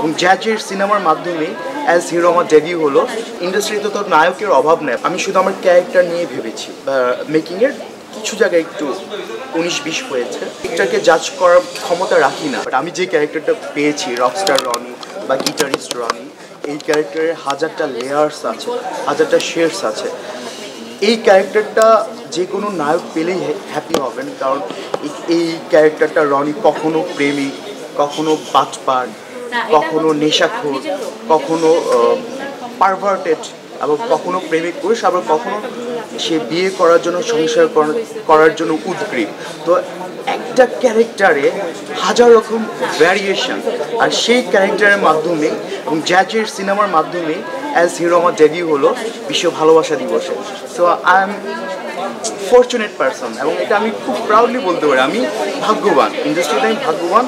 এবং জ্যাজের সিনেমার মাধ্যমে অ্যাজ হিরো আমার ডেবিউ হলো। ইন্ডাস্ট্রিতে তো নায়কের অভাব নেই, আমি শুধু আমার ক্যারেক্টার নিয়ে ভেবেছি। মেকিংয়ের কিছু জায়গায় একটু 19-20 হয়েছে, এটাকে জাজ করার ক্ষমতা রাখি না। বাট আমি যে ক্যারেক্টারটা পেয়েছি, রকস্টার রনি বা গিটারিস্ট রনি, এই ক্যারেক্টারের হাজারটা লেয়ার্স আছে, হাজারটা শেডস আছে। এই ক্যারেক্টারটা যে কোনো নায়ক পেলেই হ্যাপি হবেন, কারণ এই ক্যারেক্টারটা রনি কখনো প্রেমিক, কখনো বাটপার, কখনো নেশাখোর, কখনো পারভার্টেড, আবার কখনো প্রেমিক পুরুষ, আবার কখনো সে বিয়ে করার জন্য, সংসার করার জন্য উদ্গ্রীব। তো একটা ক্যারেক্টারে হাজার রকম ভ্যারিয়েশন, আর সেই ক্যারেক্টারের মাধ্যমে এবং জ্যাজের সিনেমার মাধ্যমে অ্যাজ হিরো আমার ডেবিউ হলো বিশ্ব ভালোবাসা দিবসে। So I am fortunate person, এবং এটা আমি খুব প্রাউডলি বলতে পারি। আমি ভাগ্যবান, ইন্ডাস্ট্রিতে আমি ভাগ্যবান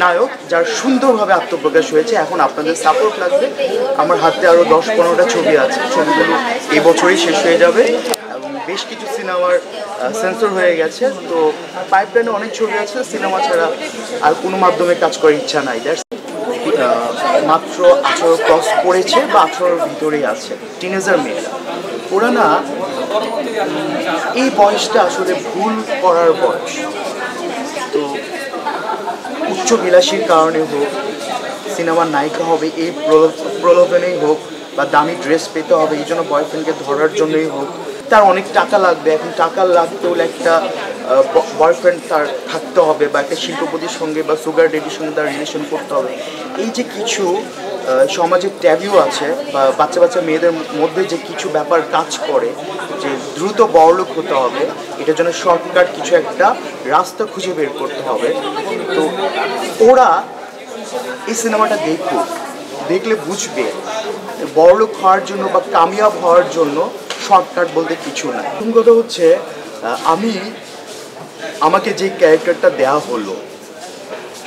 নায়ক যার সুন্দরভাবে আত্মপ্রকাশ হয়েছে। এখন আপনাদের সাপোর্ট লাগবে। আমার হাতে আরও 10-15টা ছবি আছে, ছবিগুলো এই বছরই শেষ হয়ে যাবে, এবং বেশ কিছু সিনেমার সেন্সর হয়ে গেছে। তো পাইপলাইনে অনেক ছবি আছে, সিনেমা ছাড়া আর কোনো মাধ্যমে কাজ করার ইচ্ছা নাই। মাত্র 18 ক্রস করেছে বা 18-র ভিতরেই আছে, টিনেজার মেয়েরা। ওরা না, এই বয়সটা আসলে ভুল করার বয়স। তো উচ্চ বিলাসীর কারণে হোক, সিনেমার নায়িকা হবে এই প্রলোভনেই হোক, বা দামি ড্রেস পেতে হবে এই জন্য বয়ফ্রেন্ডকে ধরার জন্যই হোক, তার অনেক টাকা লাগবে। এখন টাকা লাগতে হলে একটা বয়ফ্রেন্ড তার থাকতে হবে, বা একটা শিল্পপতির সঙ্গে বা সুগার ডেডির সঙ্গে তার রিলেশন করতে হবে। এই যে কিছু সমাজের ট্যাবিউ আছে, বা বাচ্চা বাচ্চা মেয়েদের মধ্যে যে কিছু ব্যাপার কাজ করে, যে দ্রুত বড়লোক হতে হবে, এটার জন্য শর্টকাট কিছু একটা রাস্তা খুঁজে বের করতে হবে। তো ওরা এই সিনেমাটা দেখলে বুঝবে বড়লোক হওয়ার জন্য বা কামিয়াব হওয়ার জন্য শর্টকাট বলতে কিছু না। প্রথম কথা হচ্ছে, আমাকে যে ক্যারেক্টারটা দেওয়া হলো,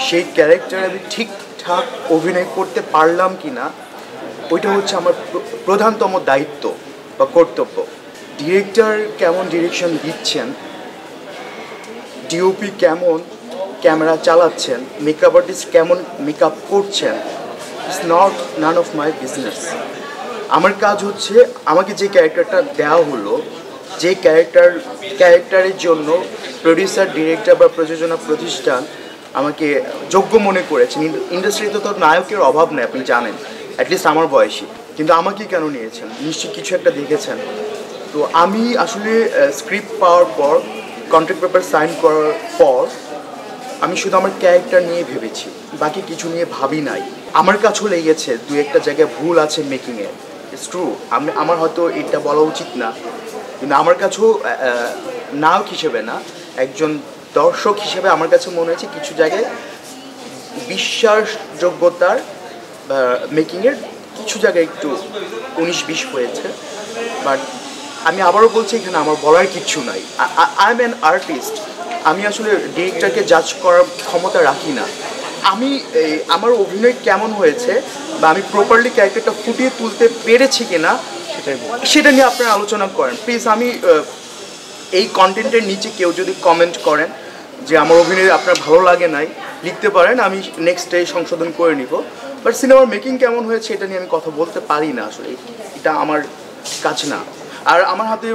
সেই ক্যারেক্টারে আমি ঠিকঠাক অভিনয় করতে পারলাম কি না, ওইটা হচ্ছে আমার প্রধানতম দায়িত্ব বা কর্তব্য। ডিরেক্টর কেমন ডিরেকশন দিচ্ছেন, ডিওপি কেমন ক্যামেরা চালাচ্ছেন, মেকআপ আর্টিস্ট কেমন মেকআপ করছেন, it's not none of my business. আমার কাজ হচ্ছে, আমাকে যে ক্যারেক্টারটা দেওয়া হলো, যে ক্যারেক্টারের জন্য প্রডিউসার, ডিরেক্টর বা প্রযোজনা প্রতিষ্ঠান আমাকে যোগ্য মনে করেছেন। ইন্ডাস্ট্রিতে তো নায়কের অভাব নেই, আপনি জানেন, অ্যাটলিস্ট আমার বয়সী। কিন্তু আমাকে কেন নিয়েছেন? নিশ্চয়ই কিছু একটা দেখেছেন। তো আমি আসলে স্ক্রিপ্ট পাওয়ার পর, কন্ট্রাক্ট পেপার সাইন করার পর, আমি শুধু আমার ক্যারেক্টার নিয়ে ভেবেছি, বাকি কিছু নিয়ে ভাবি নাই। আমার কাছেও লেগেছে দু একটা জায়গায় ভুল আছে মেকিংয়ে, ইটস ট্রু। আমার হয়তো এটা বলা উচিত না, কিন্তু আমার কাছেও নায়ক হিসেবে না, একজন দর্শক হিসেবে আমার কাছে মনে হয়েছে কিছু জায়গায় বিশ্বাসযোগ্যতার মেকিংয়ের কিছু জায়গায় একটু 19-20 হয়েছে। বাট আমি আবারও বলছি, এখানে আমার বলার কিচ্ছু নাই। I am an artist. আমি আসলে ডিরেক্টরকে জাজ করার ক্ষমতা রাখি না। আমি আমার অভিনয় কেমন হয়েছে, বা আমি প্রপারলি ক্যারেক্টারটা ফুটিয়ে তুলতে পেরেছি কিনা, সেটা নিয়ে আপনারা আলোচনা করেন প্লিজ। আমি এই কন্টেন্টের নিচে কেউ যদি কমেন্ট করেন যে আমার অভিনয় আপনার ভালো লাগে নাই, লিখতে পারেন, আমি নেক্সট ডে সংশোধন করে নিব। বাট সিনেমার মেকিং কেমন হয়েছে এটা নিয়ে আমি কথা বলতে পারি না, আসলে এটা আমার কাজ না। আর আমার হাতে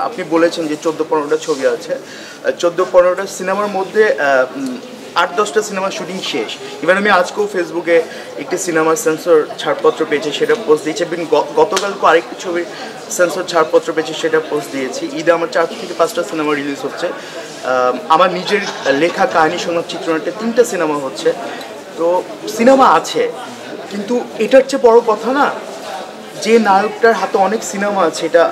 আপনি বলেছেন যে 14-15টা ছবি আছে, 14-15টা সিনেমার মধ্যে 8-10টা সিনেমা শুটিং শেষ। ইভেন আমি আজকেও ফেসবুকে একটি সিনেমার সেন্সর ছাড়পত্র পেয়েছি, সেটা পোস্ট দিয়েছি। এবং গতকালকে আরেকটি ছবির সেন্সর ছাড়পত্র পেয়েছি, সেটা পোস্ট দিয়েছি। ঈদে আমার 4 থেকে 5টা সিনেমা রিলিজ হচ্ছে। আমার নিজের লেখা কাহিনী, সংলাপ, চিত্রনাট্যে 3টা সিনেমা হচ্ছে। তো সিনেমা আছে, কিন্তু এটার চেয়ে বড় কথা না, যে নায়কটার হাতে অনেক সিনেমা আছে, এটা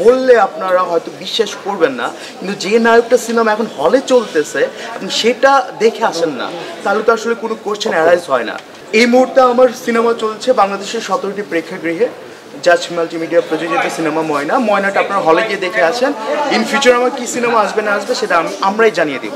বললে আপনারা হয়তো বিশ্বাস করবেন না, কিন্তু যে নায়কটা সিনেমা এখন হলে চলতেছে আপনি সেটা দেখে আসেন না, তাহলে তো আসলে কোনো কোশ্চেন অ্যারাইজ হয় না। এই মুহূর্তে আমার সিনেমা চলছে বাংলাদেশের 17টি প্রেক্ষাগৃহে, জাজ মাল্টিমিডিয়া প্রযোজিত সিনেমা ময়নাটা আপনারা হলে গিয়ে দেখে আসেন। ইন ফিউচার আমার কী সিনেমা আসবে না আসবে সেটা আমরাই জানিয়ে দেব।